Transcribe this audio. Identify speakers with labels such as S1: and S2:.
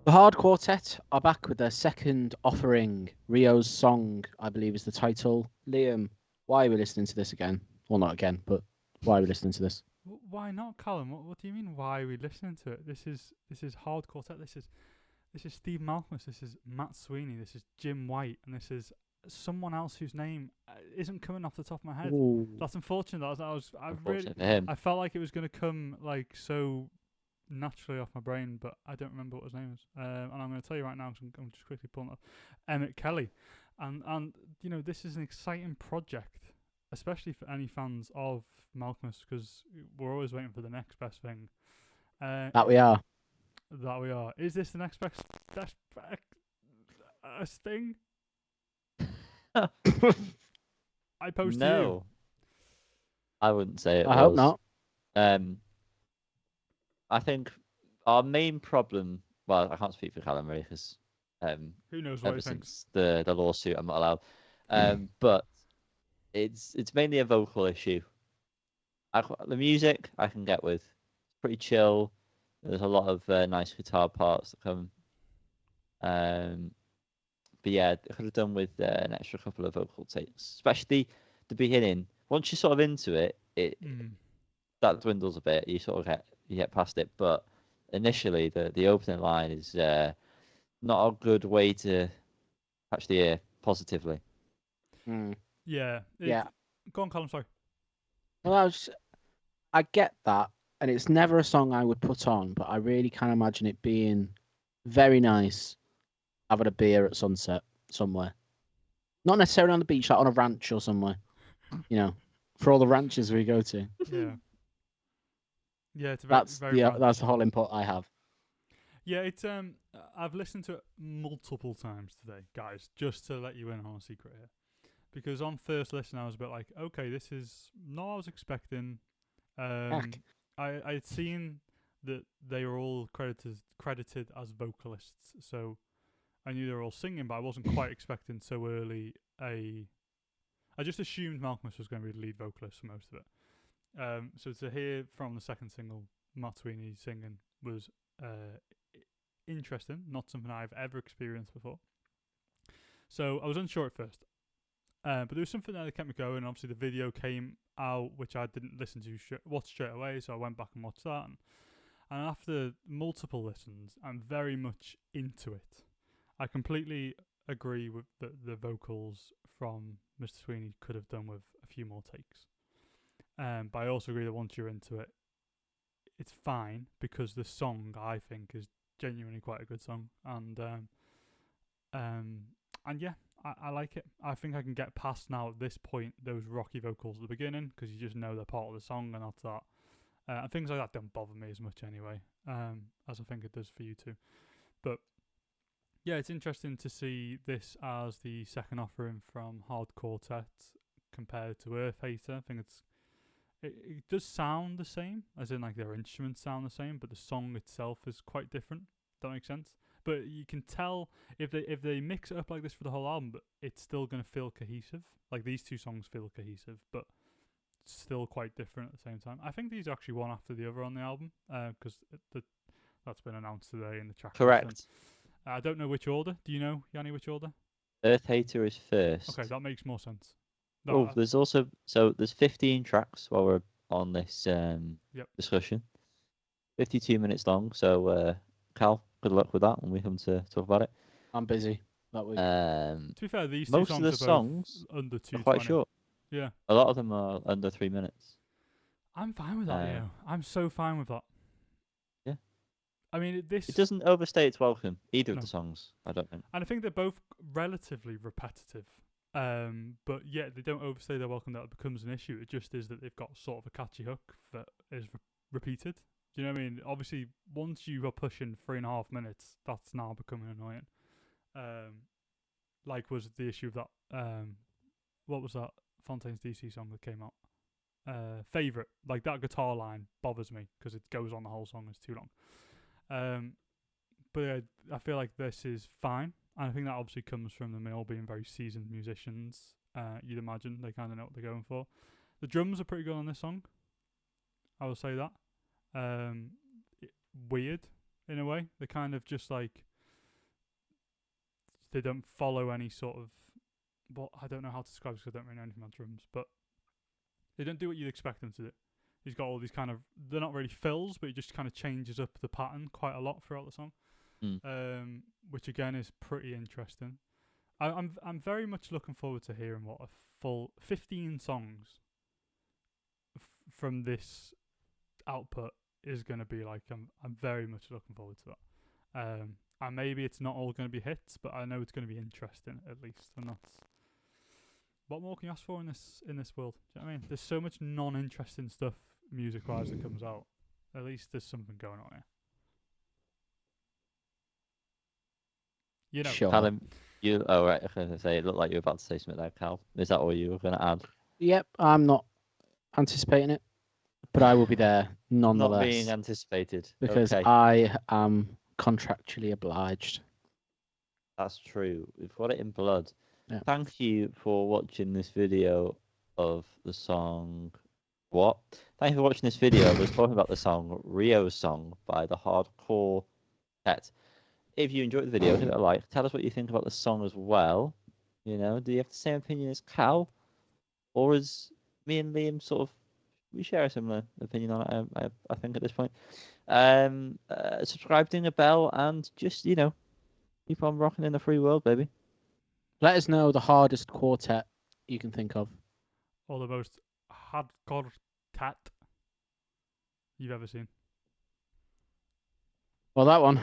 S1: The Hard Quartet are back with their second offering. Rio's Song, I believe, is the title. Liam, why are we listening to this again? Well, not again, but why are we listening to this?
S2: Why not, Callum? What do you mean? Why are we listening to it? This is Hard Quartet. This is Steve Malcolmus. This is Matt Sweeney. This is Jim White, and this is someone else whose name isn't coming off the top of my head.
S1: Ooh.
S2: That's unfortunate.
S3: Unfortunate for him.
S2: I felt like it was going to come like so naturally off my brain, but I don't remember what his name is. And I'm going to tell you right now. So I'm just quickly pulling up Emmett Kelly, and this is an exciting project, especially for any fans of Malcolmus, because we're always waiting for the next best thing.
S1: That we are.
S2: That we are. Is this the next best thing? I pose to you.
S3: No, I wouldn't say it
S1: I hope
S3: was.
S1: not.
S3: I think our main problem. Well, I can't speak for Callum really because
S2: Who knows what
S3: ever
S2: he thinks?
S3: since the lawsuit, I'm not allowed. But it's mainly a vocal issue. The music I can get with. It's pretty chill. There's a lot of nice guitar parts that come. But yeah, I could have done with an extra couple of vocal takes, especially the beginning. Once you're sort of into it, that dwindles a bit. You sort of get past it, but initially the opening line is not a good way to catch the ear positively.
S2: Yeah. Go on, Colin. Sorry.
S1: Well, I get that, and it's never a song I would put on, but I really can imagine it being very nice having a beer at sunset somewhere. Not necessarily on the beach, like on a ranch or somewhere. For all the ranches we go to.
S2: Yeah. Yeah, it's very
S1: that's the whole input I have.
S2: Yeah, it's I've listened to it multiple times today, guys, just to let you in on a secret here. Because on first listen I was a bit like, okay, this is not what I was expecting. I'd seen that they were all credited as vocalists, so I knew they were all singing, but I wasn't quite expecting so early I just assumed Malcolmus was going to be the lead vocalist for most of it. So to hear from the second single, Matt Sweeney singing was interesting, not something I've ever experienced before. So I was unsure at first. But there was something that kept me going. Obviously, the video came out, which I didn't watch straight away, so I went back and watched that. And after multiple listens, I'm very much into it. I completely agree with the vocals from Mr. Sweeney could have done with a few more takes. But I also agree that once you're into it, it's fine, because the song, I think, is genuinely quite a good song. And yeah, I like it. I think I can get past now at this point those rocky vocals at the beginning, because you just know they're part of the song, and that's that. And things like that don't bother me as much anyway, as I think it does for you too. But yeah, it's interesting to see this as the second offering from Hard Quartet compared to Earth Hater. I think it does sound the same, as in like their instruments sound the same, but the song itself is quite different. That makes sense. But you can tell if they mix it up like this for the whole album, but it's still going to feel cohesive. Like these two songs feel cohesive, but still quite different at the same time. I think these are actually one after the other on the album, because that's been announced today in the track.
S3: Correct.
S2: I don't know which order. Do you know, Yanni, which order?
S3: Earth Hater is first.
S2: Okay, that makes more sense.
S3: There's also there's 15 tracks while we're on this discussion. 52 minutes long. So Cal, good luck with that when we come to talk about it.
S1: I'm busy that week.
S2: To be fair, these
S3: most
S2: two songs
S3: of the
S2: are
S3: songs
S2: under 2:20.
S3: are quite short.
S2: Yeah.
S3: A lot of them are under 3 minutes.
S2: I'm fine with that, I'm so fine with that.
S3: Yeah.
S2: I mean,
S3: it doesn't overstay its welcome, either of
S2: No.
S3: the songs, I don't think.
S2: And I think they're both relatively repetitive. But yeah, they don't overstay their welcome that it becomes an issue. It just is that they've got sort of a catchy hook that is repeated. Do you know what I mean? Obviously, once you are pushing 3.5 minutes, that's now becoming annoying. Like was the issue of that, what was that Fontaine's DC song that came out? Favourite. Like that guitar line bothers me because it goes on the whole song. It's too long. But yeah, I feel like this is fine. And I think that obviously comes from them all being very seasoned musicians. You'd imagine they kind of know what they're going for. The drums are pretty good on this song. I will say that. Weird in a way. They're kind of just like they don't follow any sort of. Well, I don't know how to describe this because I don't really know anything about drums, but they don't do what you'd expect them to do. He's got all these kind of. They're not really fills, but he just kind of changes up the pattern quite a lot throughout the song, which again is pretty interesting. I'm very much looking forward to hearing what a full 15 songs from this output is going to be like. I'm very much looking forward to that. And maybe it's not all going to be hits, but I know it's going to be interesting at least. And that's what more can you ask for in this world? Do you know what I mean? There's so much non-interesting stuff music-wise that comes out. At least there's something going on here. You know,
S1: Sure.
S3: Callum, oh right, I was going to say it looked like you were about to say something there, Cal. Is that all you were going to add?
S1: Yep, I'm not anticipating it, but I will be there nonetheless.
S3: Not being anticipated.
S1: Because
S3: okay.
S1: I am contractually obliged.
S3: That's true. We've got it in blood.
S1: Yeah.
S3: Thank you for watching this video of the song. What? Thank you for watching this video of us talking about the song Rio's Song by the Hardcore Quartet. If you enjoyed the video, give it a like. Tell us what you think about the song as well. You know, do you have the same opinion as Cal? Or as me and Liam sort of, we share a similar opinion on it, I think, at this point. Subscribe, ding a bell, and just, you know, keep on rocking in the free world, baby.
S1: Let us know the hardest quartet you can think of.
S2: or the most hardcore tat you've ever seen.
S1: Well, that one.